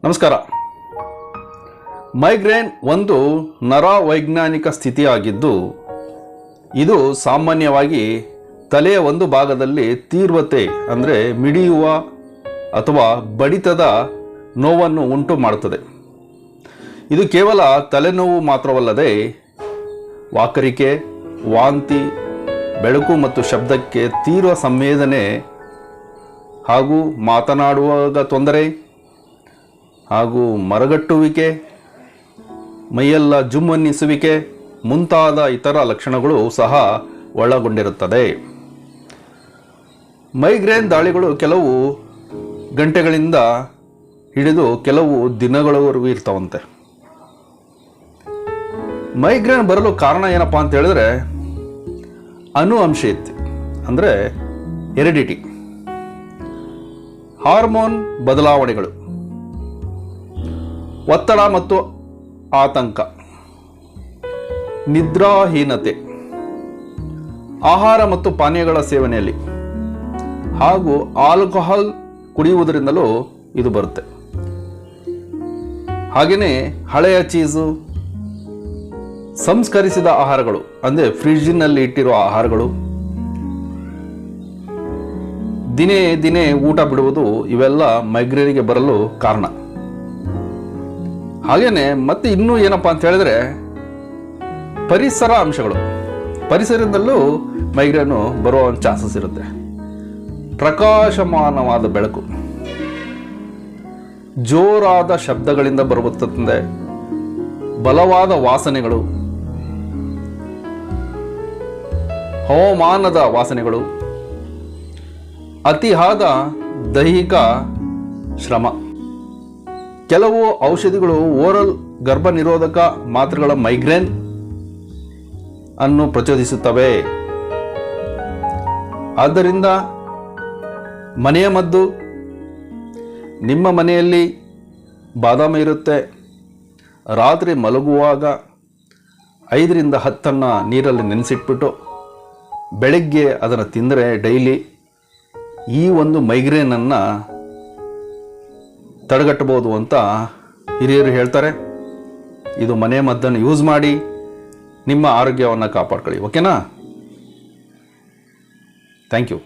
ನಮಸ್ಕಾರ. ಮೈಗ್ರೇನ್ ಒಂದು ನರವೈಜ್ಞಾನಿಕ ಸ್ಥಿತಿಯಾಗಿದ್ದು ಇದು ಸಾಮಾನ್ಯವಾಗಿ ತಲೆಯ ಒಂದು ಭಾಗದಲ್ಲಿ ತೀವ್ರತೆ ಅಂದರೆ ಮಿಡಿಯುವ ಅಥವಾ ಬಡಿತದ ನೋವನ್ನು ಉಂಟು ಮಾಡುತ್ತದೆ. ಇದು ಕೇವಲ ತಲೆನೋವು ಮಾತ್ರವಲ್ಲದೆ ವಾಕರಿಕೆ, ವಾಂತಿ, ಬೆಳಕು ಮತ್ತು ಶಬ್ದಕ್ಕೆ ತೀವ್ರ ಸಂವೇದನೆ ಹಾಗೂ ಮಾತನಾಡುವಾಗ ತೊಂದರೆ ಹಾಗೂ ಮರಗಟ್ಟುವಿಕೆ, ಮೈಯೆಲ್ಲ ಜುಮ್ಮನ್ನಿಸುವಿಕೆ ಮುಂತಾದ ಇತರ ಲಕ್ಷಣಗಳು ಸಹ ಒಳಗೊಂಡಿರುತ್ತದೆ. ಮೈಗ್ರೇನ್ ದಾಳಿಗಳು ಕೆಲವು ಗಂಟೆಗಳಿಂದ ಹಿಡಿದು ಕೆಲವು ದಿನಗಳವರೆಗೂ ಇರ್ತಾವಂತೆ. ಮೈಗ್ರೇನ್ ಬರಲು ಕಾರಣ ಏನಪ್ಪ ಅಂತ ಹೇಳಿದ್ರೆ ಅನುವಂಶೀಯತೆ ಅಂದರೆ ಹೆರಿಡಿಟಿ, ಹಾರ್ಮೋನ್ ಬದಲಾವಣೆಗಳು, ಒತ್ತಡ ಮತ್ತು ಆತಂಕ, ನಿದ್ರಾಹೀನತೆ, ಆಹಾರ ಮತ್ತು ಪಾನೀಯಗಳ ಸೇವನೆಯಲ್ಲಿ ಹಾಗೂ ಆಲ್ಕೋಹಾಲ್ ಕುಡಿಯುವುದರಿಂದಲೂ ಇದು ಬರುತ್ತೆ. ಹಾಗೆಯೇ ಹಳೆಯ ಚೀಸು, ಸಂಸ್ಕರಿಸಿದ ಆಹಾರಗಳು ಅಂದರೆ ಫ್ರಿಡ್ಜಿನಲ್ಲಿ ಇಟ್ಟಿರುವ ಆಹಾರಗಳು, ದಿನೇ ದಿನೇ ಊಟ ಬಿಡುವುದು ಇವೆಲ್ಲ ಮೈಗ್ರೇನಿಗೆ ಬರಲು ಕಾರಣ. ಹಾಗೆಯೇ ಮತ್ತೆ ಇನ್ನೂ ಏನಪ್ಪ ಅಂತ ಹೇಳಿದ್ರೆ ಪರಿಸರ ಅಂಶಗಳು, ಪರಿಸರದಲ್ಲೂ ಮೈಗ್ರೇನು ಬರುವ ಚಾನ್ಸಸ್ ಇರುತ್ತೆ. ಪ್ರಕಾಶಮಾನವಾದ ಬೆಳಕು, ಜೋರಾದ ಶಬ್ದಗಳಿಂದ ಬರುತ್ತದೆ, ಬಲವಾದ ವಾಸನೆಗಳು, ಹವಾಮಾನದ ವಾಸನೆಗಳು, ಅತಿಯಾದ ದೈಹಿಕ ಶ್ರಮ. ಕೆಲವು ಔಷಧಿಗಳು ಓರಲ್ ಗರ್ಭ ನಿರೋಧಕ ಮಾತ್ರೆಗಳ ಮೈಗ್ರೇನ್ ಅನ್ನು ಪ್ರಚೋದಿಸುತ್ತವೆ. ಆದ್ದರಿಂದ ಮನೆಯ ಮದ್ದು, ನಿಮ್ಮ ಮನೆಯಲ್ಲಿ ಬಾದಾಮಿ ಇರುತ್ತೆ, ರಾತ್ರಿ ಮಲಗುವಾಗ 5 ರಿಂದ 10 ನೀರಲ್ಲಿ ನೆನೆಸಿಟ್ಬಿಟ್ಟು ಬೆಳಗ್ಗೆ ಅದನ್ನು ತಿಂದರೆ ಡೈಲಿ ಈ ಒಂದು ಮೈಗ್ರೇನನ್ನು ತಡೆಗಟ್ಟಬಹುದು ಅಂತ ಹಿರಿಯರು ಹೇಳ್ತಾರೆ. ಇದು ಮನೆ ಮದ್ದನ್ನು ಯೂಸ್ ಮಾಡಿ ನಿಮ್ಮ ಆರೋಗ್ಯವನ್ನು ಕಾಪಾಡ್ಕೊಳ್ಳಿ. ಓಕೆನಾ? Thank you.